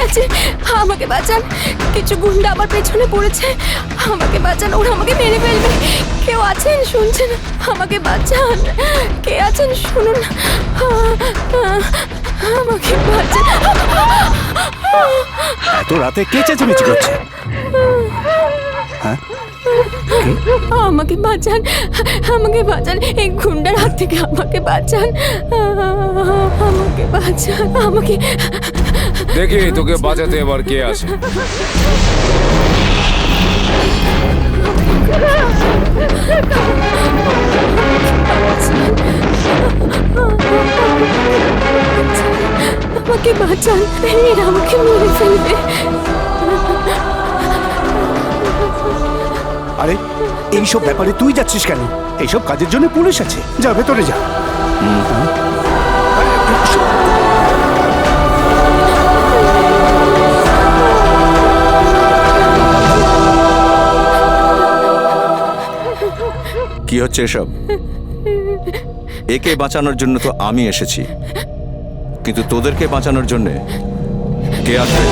আছে, আমাকে বাঁচান। কিছু গুন্ডা আমার পেছনে পড়েছে, আমাকে বাঁচান, ওরা আমাকে মেরে ফেলবে। কেউ আছেন, শুনছেন? আমাকে বাঁচান, কে আছেন শুনুন, আমাকে বাঁচান। এত রাতে কে চেঁচামেচি করছে? হ্যাঁ, আমাকে বাঁচান, আমাকে বাঁচান, এই গুন্ডার হাত থেকে আমাকে বাঁচান, আমাকে বাঁচান, আমাকে। দেখি তোকে বাঁচাতে এবার কে আছে। আমাকে বাঁচান, এরা আমাকে মেরে ফেলবে। আরে এইসব ব্যাপারে তুই যাচ্ছিস কেন? এইসব কাজের জন্য পুলিশ আছে, যা ভেতরে যা। কি হচ্ছে এসব? একে বাঁচানোর জন্য তো আমি এসেছি, কিন্তু তোদেরকে বাঁচানোর জন্য কে আসবে?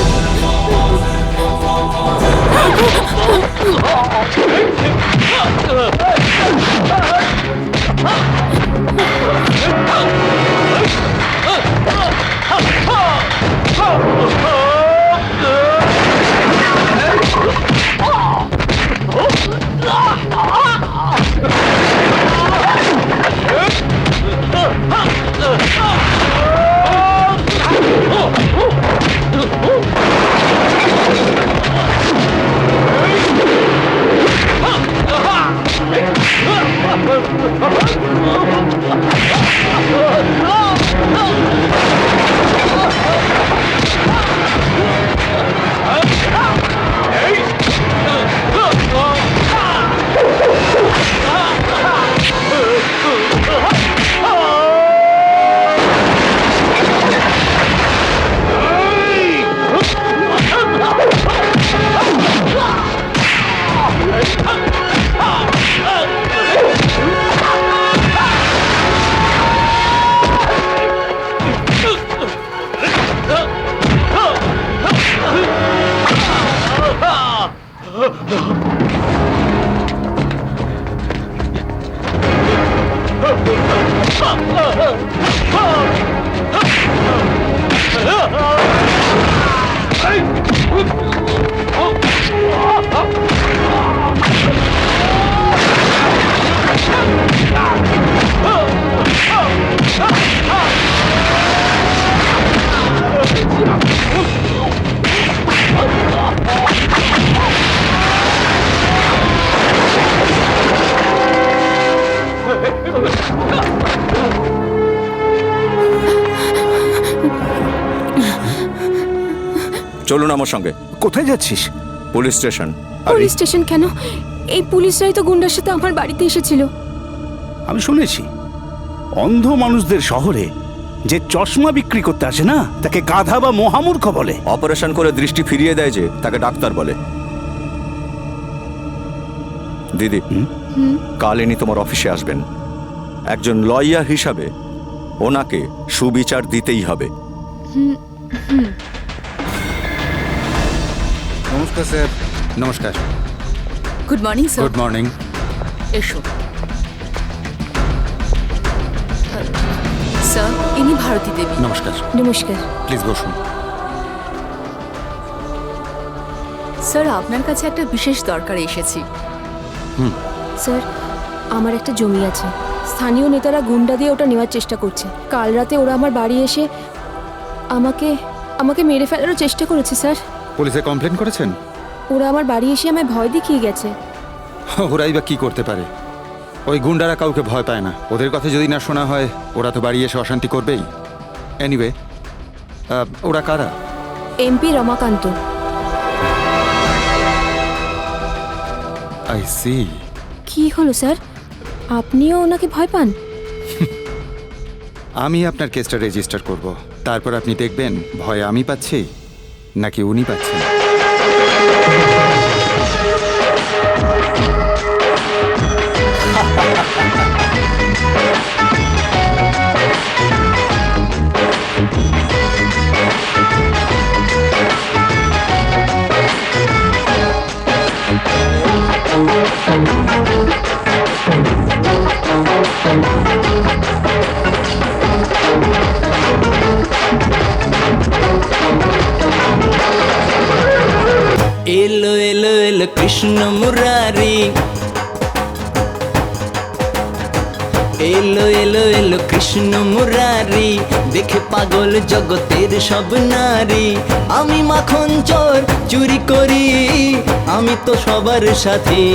চলুন আমার সঙ্গে। কোথায় যাচ্ছিস? Police station. পুলিশ স্টেশন কেন? এই পুলিশরাই তো গুন্ডার সাথে আমার বাড়িতে এসেছিল। আমি শুনেছি অন্ধ মানুষদের শহরে যে চশমা বিক্রি করতে আসে না, তাকে গাধা বা মহামূর্খ বলে। অপারেশন করে দৃষ্টি ফিরিয়ে দেয় যে, তাকে ডাক্তার বলে। দিদি, কাল ইনি তোমার অফিসে আসবেন। একজন লয়ার হিসাবে ওনাকে সুবিচার দিতেই হবে। নমস্কার স্যার। নমস্কার। Good morning sir. Good morning. এসো স্যার, ইনি ভারতী দেবী। নমস্কার। নমস্কার। প্লিজ বসুন। স্যার, আপনার কাছে একটা বিশেষ দরকারে এসেছি। স্যার, আমার একটা জমি আছে, স্থানীয় নেতারা গুন্ডা দিয়ে ওটা নেওয়ার চেষ্টা করছে। কাল রাতে ওরা আমার বাড়ি এসে আমাকে আমাকে মেরে ফেলারও চেষ্টা করেছে স্যার। পুলিশে কমপ্লেন করেছেন? ওরা আমার বাড়ি এসে আমায় ভয় দেখিয়ে গেছে। ওরাই বা কি করতে পারে? ওই গুন্ডারা কাউকে ভয় পায় না। ওদের কথা যদি না শোনা হয়, ওরা তো বাড়ি এসে অশান্তি করবেই। এনিওয়ে, ওরা কারা? এমপি রমাকান্ত। I see. কি হলো স্যার, আপনিও ওনাকে ভয় পান? আমি আপনার কেসটা রেজিস্টার করব, তারপর আপনি দেখবেন ভয় আমি পাচ্ছি নাকি উনি পাচ্ছেন। এলো এলো এলো কৃষ্ণ মুরারি, এলো এলো এলো কৃষ্ণ মুরারি, দেখে পাগল জগতের সব নারী। আমি মাখন চোর চুরি করি, আমি তো সবার সাথী।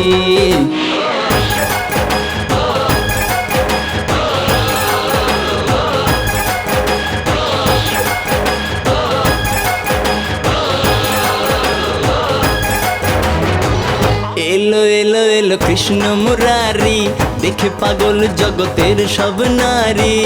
এলো এলো এলো কৃষ্ণ মুরারি, দেখে পাগল জগতের সব নারী।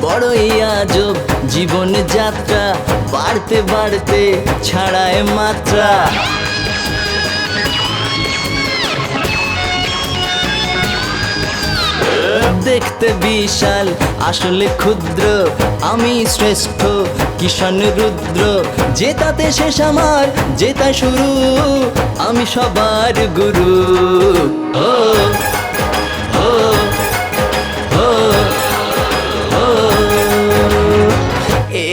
বড়ই আজব জীবন যাত্রা, বাড়তে বাড়তে ছাড়ায় মাত্রা। দেখতে বিশাল আসলে ক্ষুদ্র, আমি শ্রেষ্ঠ কিষাণ রুদ্র। জেতাতে শেষ আমার, জেতা শুরু, আমি সবার গুরু। ও ও ও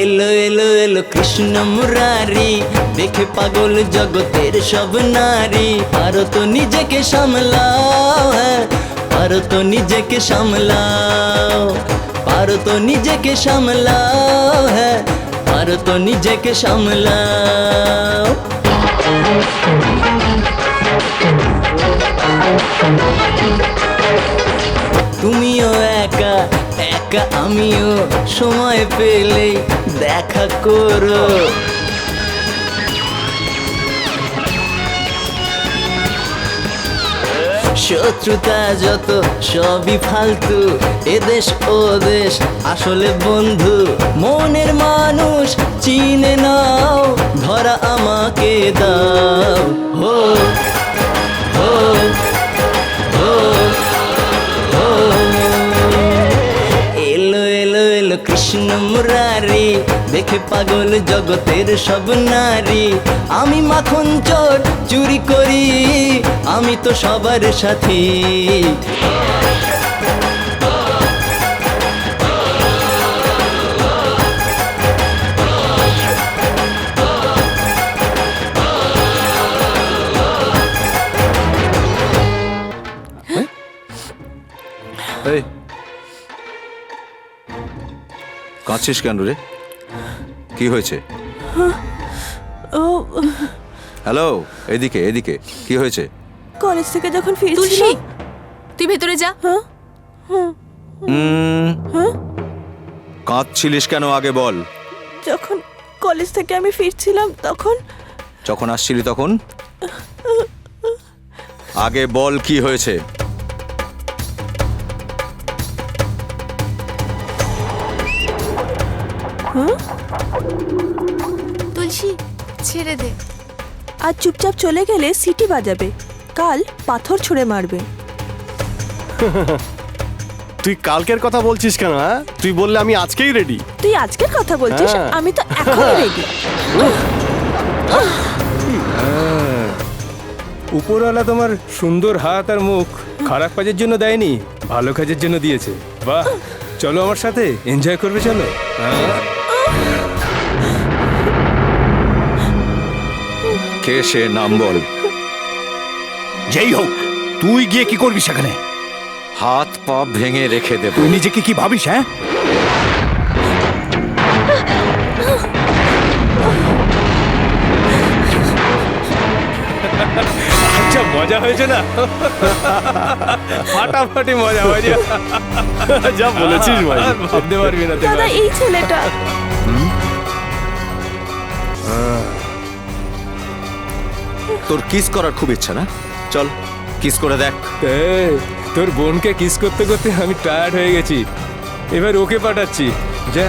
এলো এলো এলো কৃষ্ণ মুরারি, দেখে পাগল জগতের সব নারী। পারো তো নিজেকে সামলাও, হ্যাঁ পারো তো নিজেকে সামলাও, পারো তো নিজেকে সামলাও, হ্যাঁ পারো তো নিজেকে সামলাও। তুমিও একা একা, আমিও সময় পেলেই দেখা করো। শত্রুতা যত সবই ফালতু, এদেশ ও দেশ আসলে বন্ধু। মনের মানুষ চিনে নাও, ধরা আমাকে দাও। হো হো হো হো এলো এলো এলো কৃষ্ণ মুরারি, দেখে পাগল জগতের সব নারী। আমি মাখন চোর চুরি করি, আমি তো সবার সাথী। এই কাঁদছিস কেন রে? কি হয়েছে? হ্যালো, এদিকে এদিকে, কি হয়েছে? কলেজ থেকে যখন ফিরছি। তুলসী, তুই ভেতরে যা। কাঁদছিলিস কেন আগে বল। যখন কলেজ থেকে আমি ফিরছিলাম তখন। যখন আসছিলি তখন? আগে বল কি হয়েছে। তুলসী, ছেড়ে দে। আজ চুপচাপ চলে গেলে সিটি বাজাবে, কাল পাথর ছুঁড়ে মারবে। তুই কালকের কথা বলছিস কেন? হ্যাঁ, তুই বললে আমি আজকেই রেডি। তুই আজকের কথা বলছিস, হ্যাঁ। আমি তো এখনই রেডি। উপরওয়ালা তোমার সুন্দর হাত আর মুখ খারাপ কাজের জন্য দেয়নি, ভালো কাজের জন্য দিয়েছে। বাহ, চলো আমার সাথে এনজয় করবে, চলো। কে সে, নাম বল। যেই হোক, তুই গিয়ে কি করবি সেখানে? হাত পা ভেঙে রেখে দেব। তুই নিজেকে কি ভাবিস? হ্যাঁ, আচ্ছা, মজা হয়েছে না? ফাটাফাটি মজা হয়েছে। যা বলেছিস ভাই, ভাবতে পারবি না। দাদা, এই ছেলেটা। তোর কিস করার খুব ইচ্ছা না? চল কিস করে দেখ। তোর বোনকে কিস করতে করতে আমি টায়ার্ড হয়ে গেছি, এবার ওকে পাঠাচ্ছি, যা।